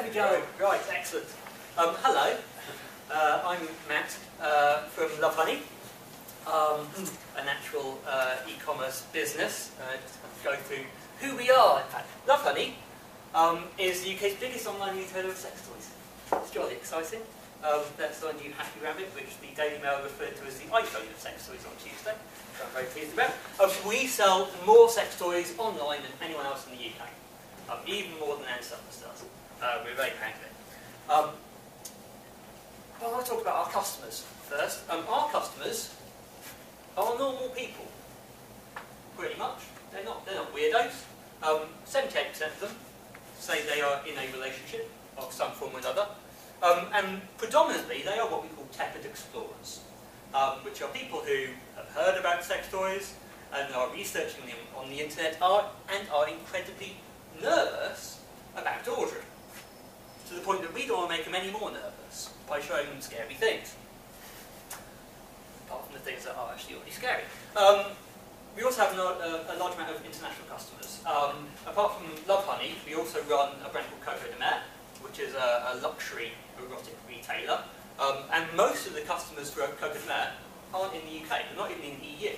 There we go. Right, excellent. Hello, I'm Matt from Lovehoney, an actual e-commerce business. Just go through who we are. In fact, Lovehoney is the UK's biggest online retailer of sex toys. It's jolly exciting. That's our new Happy Rabbit, which the Daily Mail referred to as the iPhone of sex toys on Tuesday, which I'm very pleased about. We sell more sex toys online than anyone else in the UK, even more than Anselmus does. We're very proud of it. Well, I want to talk about our customers first. Our customers are normal people, pretty much. They're not weirdos. 78% of them say they are in a relationship of some form or another. And predominantly, they are what we call tepid explorers, which are people who have heard about sex toys and are researching them on the internet and are incredibly nervous about ordering, to the point that we don't want to make them any more nervous by showing them scary things, apart from the things that are actually already scary. We also have a large amount of international customers. Apart from Lovehoney, we also run a brand called Coco de Mer, which is a luxury erotic retailer. And most of the customers for Coco de Mer aren't in the UK, they're not even in the EU.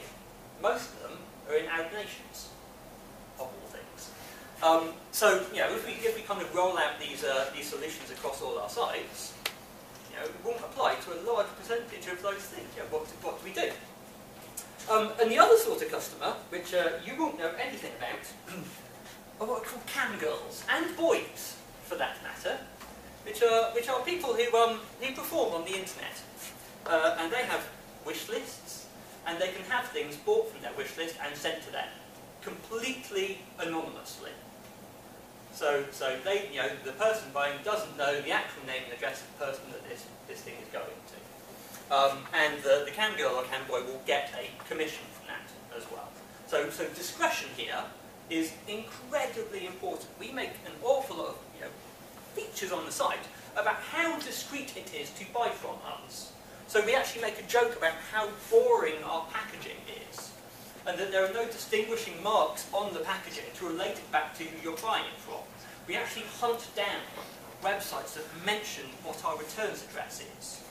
Most of them are in Arab nations, of all things. So, you know, if we kind of roll out these solutions across all our sites, you know, it won't apply to a large percentage of those things. You know, what do we do? And the other sort of customer, which you won't know anything about, are what are called cam girls, and boys, for that matter, which are people who perform on the internet, and they have wish lists, and they can have things bought from their wish list and sent to them completely anonymously. So they, you know, the person buying doesn't know the actual name and address of the person that this thing is going to. And the cam girl or cam boy will get a commission from that as well. So discretion here is incredibly important. We make an awful lot of, you know, features on the site about how discreet it is to buy from us. So we actually make a joke about how boring our packaging is, and that there are no distinguishing marks on the packaging to relate it back to who you're buying it from. We actually hunt down websites that mention what our returns address is.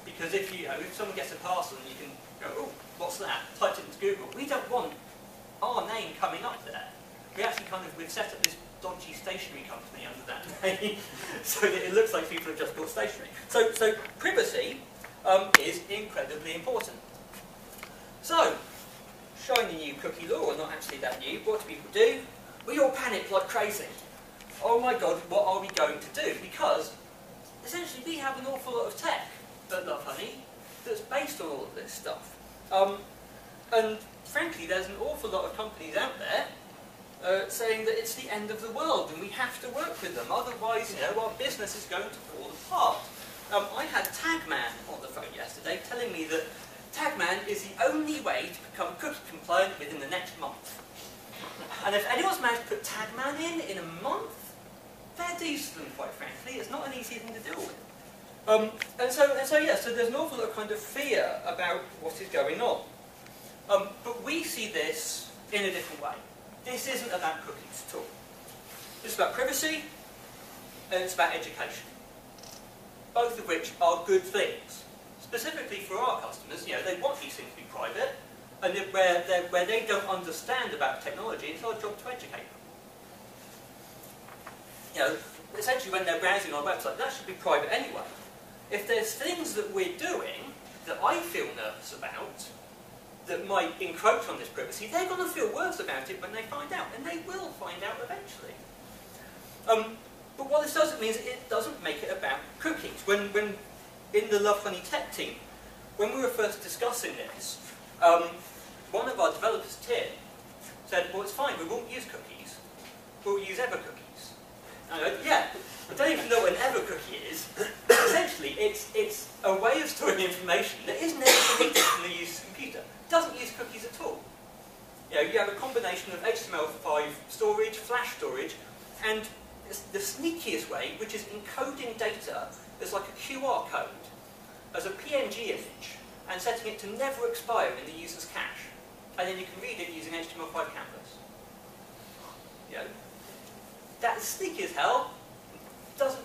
Because if someone gets a parcel and you can go, oh, what's that? Type it into Google. We don't want our name coming up there. We've set up this dodgy stationery company under that name, so that it looks like people have just bought stationery. So privacy is incredibly important. So, showing the new cookie law, or not actually that new, what do people do? We all panic like crazy. Oh my God, what are we going to do? Because essentially we have an awful lot of tech at Lovehoney that's based on all of this stuff. And frankly, there's an awful lot of companies out there saying that it's the end of the world and we have to work with them, otherwise, you know, our business is going to fall apart. I had Tagman on the phone yesterday telling me that Tagman is the only way to become cookie compliant within the next month. And if anyone's managed to put Tagman in a month, fair dues to them, quite frankly. It's not an easy thing to deal with. So there's an awful lot of kind of fear about what is going on. But we see this in a different way. This isn't about cookies at all. It's about privacy, and it's about education. Both of which are good things. Specifically for our customers, you know, they want these things to be private, and where they don't understand about technology, it's our job to educate them. You know, essentially when they're browsing our website, that should be private anyway. If there's things that we're doing that I feel nervous about, that might encroach on this privacy, they're going to feel worse about it when they find out, and they will find out eventually. But what this doesn't mean is it doesn't make it about cookies. When in the Lovehoney tech team, when we were first discussing this, one of our developers, Tim, said, well, it's fine, we won't use cookies, we'll use ever cookies. And I go, yeah, I don't even know what an ever cookie is. Essentially, it's a way of storing information that is never deleted from the user's computer. It doesn't use cookies at all. You know, you have a combination of HTML5 storage, flash storage, and the sneakiest way, which is encoding data as like a QR code, as a PNG image, and setting it to never expire in the user's cache. And then you can read it using HTML5 canvas. You know, that's sneaky as hell, doesn't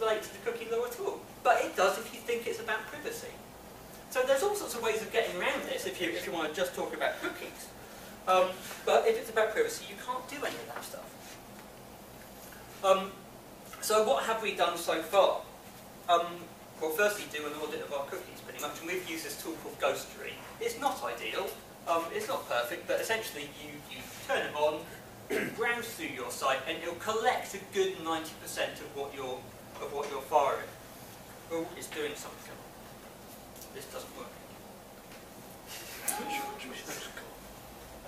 does if you think it's about privacy. So there's all sorts of ways of getting around this if you want to just talk about cookies. But if it's about privacy, you can't do any of that stuff. So what have we done so far? Well, firstly, do an audit of our cookies, pretty much, and we've used this tool called Ghostery. It's not ideal, it's not perfect, but essentially you turn it on, browse through your site, and it'll collect a good 90% of what you're firing. Oh, it's doing something. This doesn't work.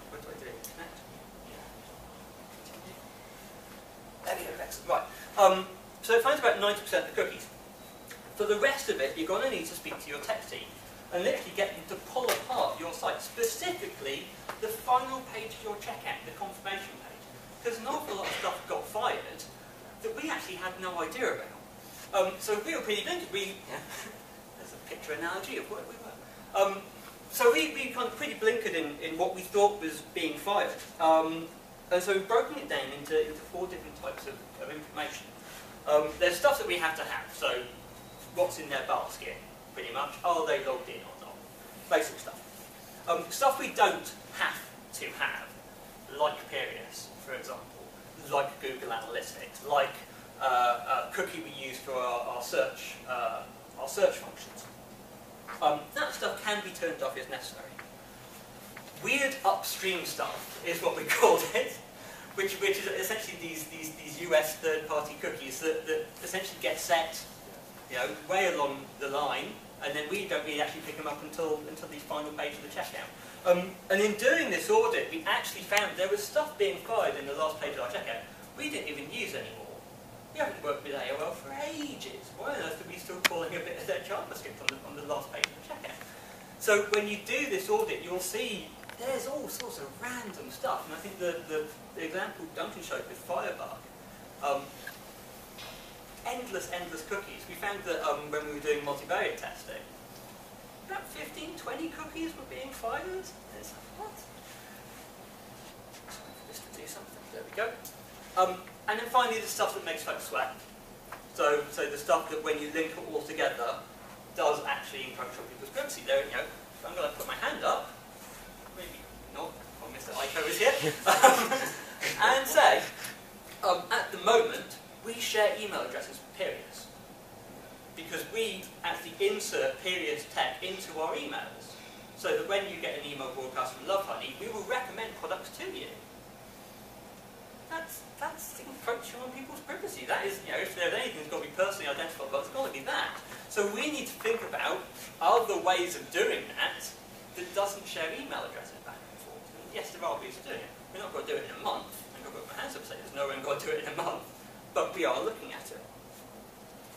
What do I do? Connect? There we go, excellent. Right. So it finds about 90% of the cookies. For the rest of it, you're going to need to speak to your tech team and literally get them to pull apart your site, specifically the final page of your checkout, the confirmation page. Because an awful lot of stuff got fired that we actually had no idea about. So we were pretty blinkered. There's a picture analogy of where we were. So we kind of pretty blinkered in what we thought was being fired. And so we've broken it down into 4 different types of information. There's stuff that we have to have. So what's in their basket, pretty much. Are they logged in or not? Basic stuff. Stuff we don't have to have, like Peerius, for example, like Google Analytics, like a cookie we use for our search functions. That stuff can be turned off if necessary. Weird upstream stuff is what we called it, which is essentially these US third-party cookies that essentially get set, way along the line, and then we don't really actually pick them up until the final page of the checkout. And in doing this audit, we actually found there was stuff being fired in the last page of our checkout we didn't even use anymore. We haven't worked with AOL for ages. Why on earth are we still calling a bit of their JavaScript on the last page of the checkout? So when you do this audit, you'll see there's all sorts of random stuff. And I think the example Duncan showed with Firebug, endless cookies. We found that when we were doing multivariate testing, about 15, 20 cookies were being fired. And it's like, what? Time for this to do something. There we go. And then finally, the stuff that makes folks sweat. So the stuff that when you link it all together does actually encroach on people's privacy. There, I'm going to put my hand up. Maybe not. Oh, Mr. Ico is here. And say, at the moment, we share email addresses with Peerius. Because we actually insert Peerius tech into our emails. So that when you get an email broadcast from Lovehoney, we will recommend products to you. That's encroaching on people's privacy. That is, if there's anything that's got to be personally identifiable, it's got to be that. So we need to think about other ways of doing that doesn't share email addresses back and forth. And yes, there are ways of doing it. We're not going to do it in a month. I'm going to put my hands up and say there's no one going to do it in a month. But we are looking at it.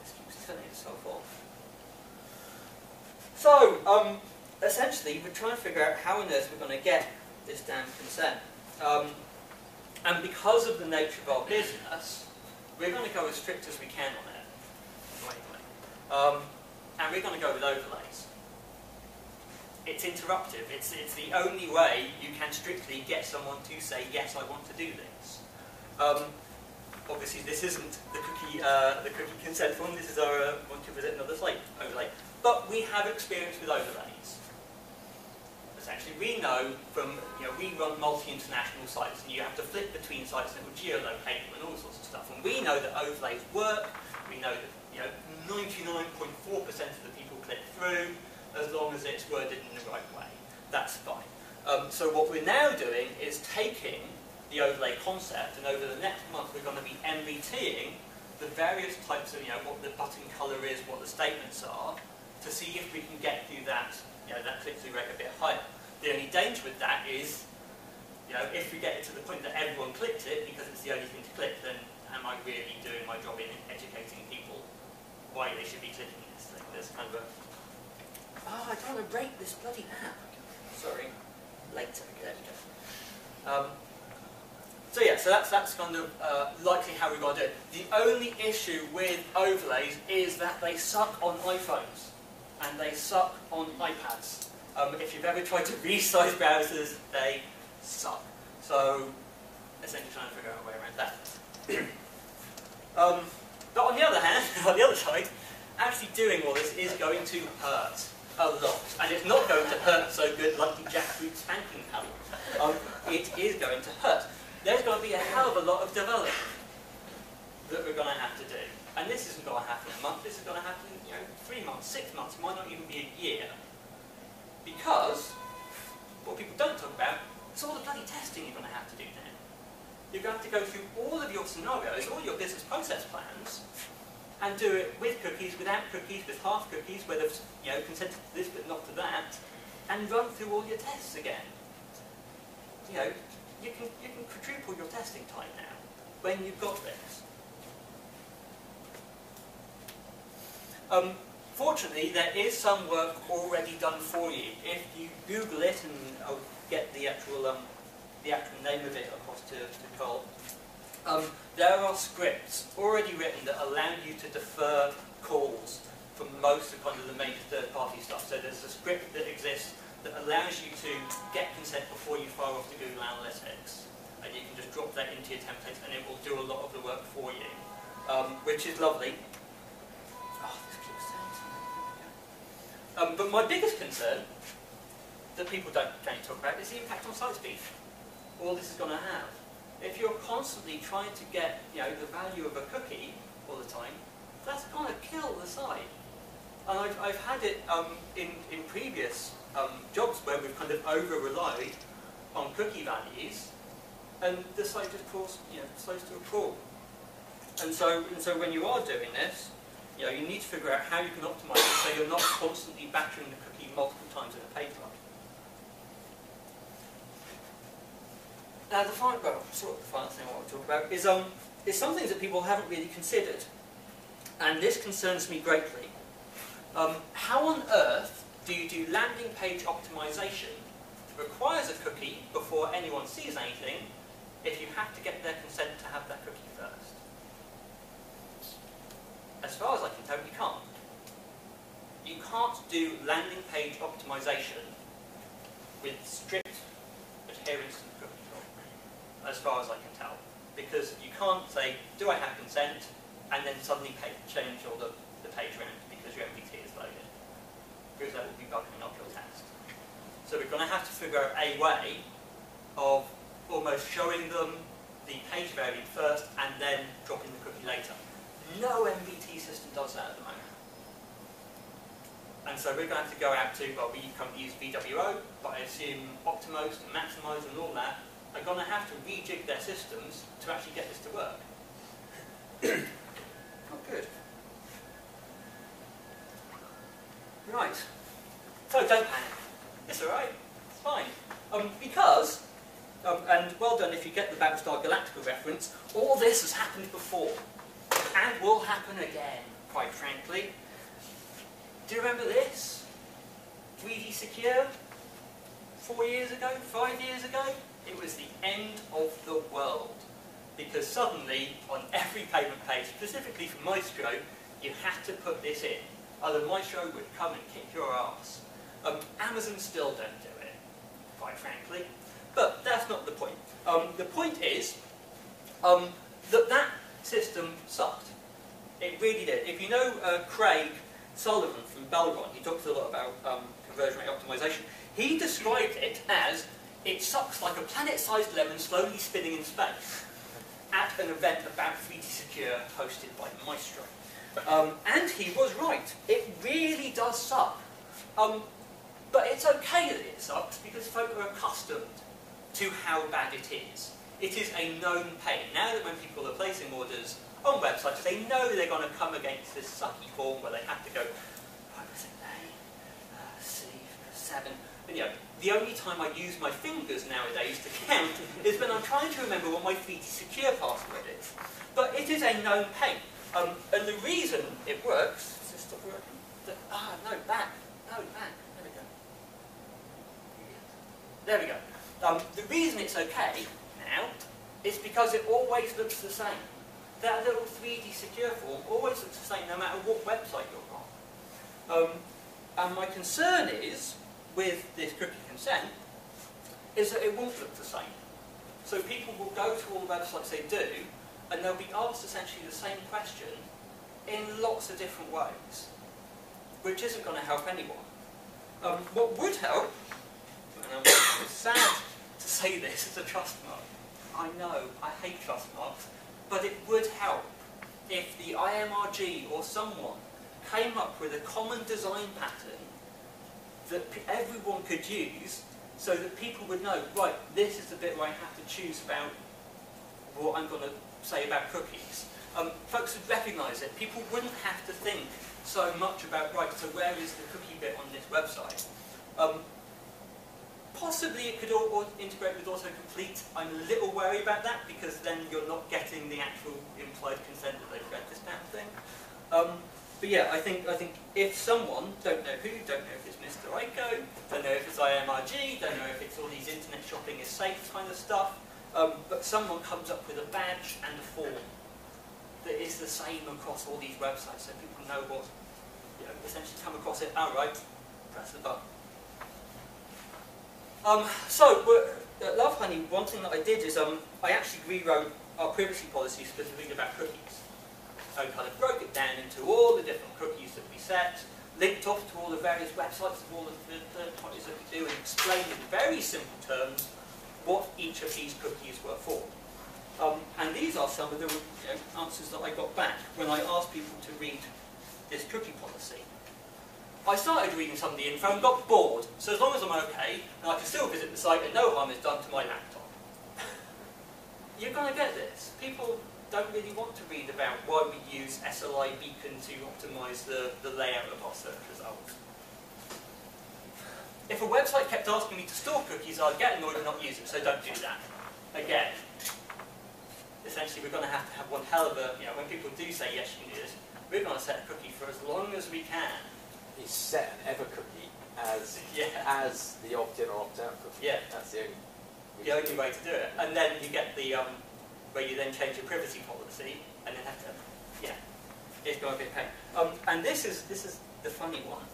This keeps turning itself off. So, essentially, we're trying to figure out how on earth we're going to get this damn consent. And because of the nature of our business, we're going to go as strict as we can on it. And we're going to go with overlays. It's interruptive. It's the only way you can strictly get someone to say, yes, I want to do this. Obviously, this isn't the cookie consent form. This is our want to visit another site overlay. But we have experience with overlays. Essentially, we know from, we run multi-international sites, and you have to flip between sites that will geolocate them and all sorts of stuff. And we know that overlays work. We know that 99.4% of the people click through, as long as it's worded in the right way. That's fine. So what we're now doing is taking the overlay concept, and over the next month we're going to be MVTing the various types of, what the button colour is, what the statements are, to see if we can get through that, that click-through rate a bit higher. The only danger with that is, if we get it to the point that everyone clicks it because it's the only thing to click, then am I really doing my job in educating people why they should be clicking this thing? There's kind of a, I don't want to break this bloody app. Sorry. Later. There we go. So that's kind of likely how we're going to do it. The only issue with overlays is that they suck on iPhones and they suck on iPads. If you've ever tried to resize browsers, they suck. So essentially trying to figure out a way around that. But on the other hand, on the other side, actually doing all this is going to hurt a lot. And it's not going to hurt so good like the jackfruit spanking pebble. It is going to hurt. There's going to be a hell of a lot of development that we're going to have to do. And this isn't going to happen in a month, this is going to happen, 3 months, 6 months, it might not even be a year. Because what people don't talk about is all the bloody testing you're going to have to do now. You're going to have to go through all of your scenarios, all your business process plans, and do it with cookies, without cookies, with half cookies, where they've consented to this but not to that, and run through all your tests again. You can quadruple your testing time now when you've got this. Fortunately, there is some work already done for you. If you Google it, and I'll get the actual name of it across to Cole, there are scripts already written that allow you to defer calls from most of the major third-party stuff. So there's a script that exists that allows you to get consent before you fire off to Google Analytics. And you can just drop that into your templates and it will do a lot of the work for you, which is lovely. Oh, this keeps sounding. But my biggest concern that people don't talk about is the impact on site speed. All this is going to have. If you're constantly trying to get the value of a cookie all the time, that's going to kill the site. And I've had it in previous jobs where we've kind of over-relied on cookie values, and the site just slows to a crawl. And so when you are doing this, you need to figure out how you can optimize it so you're not constantly battering the cookie multiple times in a page run. Now the final thing I want to talk about is some things that people haven't really considered, and this concerns me greatly. How on earth do you do landing page optimization that requires a cookie before anyone sees anything if you have to get their consent to have that cookie first? As far as I can tell, you can't. You can't do landing page optimization with strict adherence to the cookie rule, as far as I can tell. Because you can't say, do I have consent, and then suddenly change all the page around because your MVT is loaded. Because that will be bugging up your test. So we're going to have to figure out a way of almost showing them the page variant first and then dropping the cookie later. No MVT system does that at the moment. And so we're going to have to go out to, well, we currently use VWO, but I assume Optimost and Maximize and all that are going to have to rejig their systems to actually get this to work. Not good. Right. So don't panic. It's alright. It's fine. Because, and well done if you get the Battlestar Galactica reference, all this has happened before. And will happen again, quite frankly. Do you remember this? 3D Secure? 4 years ago? 5 years ago? It was the end of the world. Because suddenly, on every payment page, specifically for Maestro, you had to put this in. Other Maestro would come and kick your ass. Amazon still don't do it, quite frankly. But that's not the point. The point is that system sucked. It really did. If you know Craig Sullivan from Belron, he talks a lot about conversion rate optimization. He described it as, it sucks like a planet-sized lemon slowly spinning in space at an event about 3D Secure hosted by Maestro. And he was right. It really does suck. But it's okay that it sucks because folk are accustomed to how bad it is. It is a known pain. Now that when people are placing orders on websites, they know they're going to come against this sucky form where they have to go, what was it, A, C, 7. And the only time I use my fingers nowadays to count is when I'm trying to remember what my 3D Secure password is. But it is a known pain. And the reason it works, does this stop working? No, back. No, back. There we go. The reason it's okay now is because it always looks the same. That little 3D Secure form always looks the same no matter what website you're on. And my concern is, with this cookie consent, is that it won't look the same. So people will go to all the websites they do, and they'll be asked essentially the same question in lots of different ways, which isn't going to help anyone. What would help, and I'm sad to say this, is a trust mark. I know, I hate trust marks, but it would help if the IMRG or someone came up with a common design pattern that everyone could use, so that people would know, right, this is the bit where I have to choose about what I'm going to say about cookies. Folks would recognise it. People wouldn't have to think so much about, right, so where is the cookie bit on this website? Possibly it could all integrate with autocomplete. I'm a little worried about that, because then you're not getting the actual implied consent that they've read this damn thing. But yeah, I think if someone, don't know who, don't know if it's Mr. Ico, don't know if it's IMRG, don't know if it's all these internet shopping is safe kind of stuff, but someone comes up with a badge and a form that is the same across all these websites, so people know what, essentially come across it, alright, press the button. So, at Lovehoney, one thing that I did is I actually rewrote our privacy policy specifically about cookies. I kind of broke it down into all the different cookies that we set, linked off to all the various websites of all the third parties that we do, and explained in very simple terms what each of these cookies were for. And these are some of the answers that I got back when I asked people to read this cookie policy. I started reading some of the info and got bored, so as long as I'm okay, and I can still visit the site and no harm is done to my laptop. You're going to get this. People don't really want to read about why we use SLI beacon to optimise the layout of our search results. If a website kept asking me to store cookies, I'd get annoyed and not use it, so don't do that. Again, essentially we're going to have one hell of a, when people do say yes you can do this, we're going to set a cookie for as long as we can. You set an ever cookie as the opt-in or opt-out cookie. Yeah. That's the only way to do it. And then you get the, where you then change your privacy policy, and then have to, it's going to be a pain. And this is the funny one.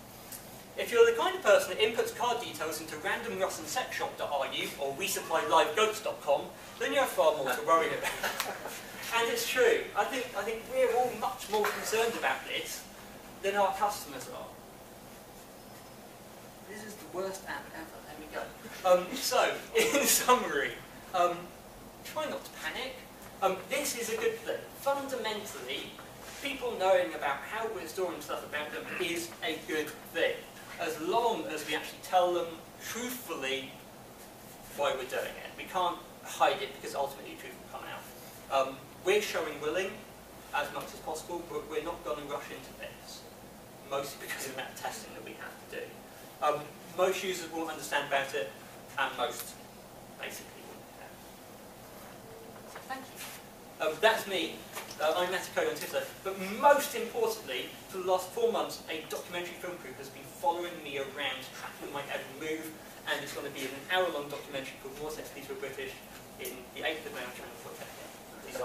If you're the kind of person that inputs card details into randomrussiansexshop.ru or resupplylivegoats.com, then you have far more to worry about. And it's true. I think we're all much more concerned about this than our customers are. This is the worst app ever. There we go. So, in summary, try not to panic. This is a good thing. Fundamentally, people knowing about how we're storing stuff about them is a good thing, as long as we actually tell them truthfully why we're doing it. We can't hide it, because ultimately truth will come out. We're showing willing as much as possible, but we're not going to rush into this, mostly because of the amount of testing that we have to do. Most users won't understand about it, and most basically won't care. So thank you. That's me. I'm Mattew Curry on Twitter. But most importantly, for the last 4 months, a documentary film crew has been following me around, tracking my every move, and it's going to be an hour-long documentary called More Sex Please We're British in the 8th of May on Channel 4. Please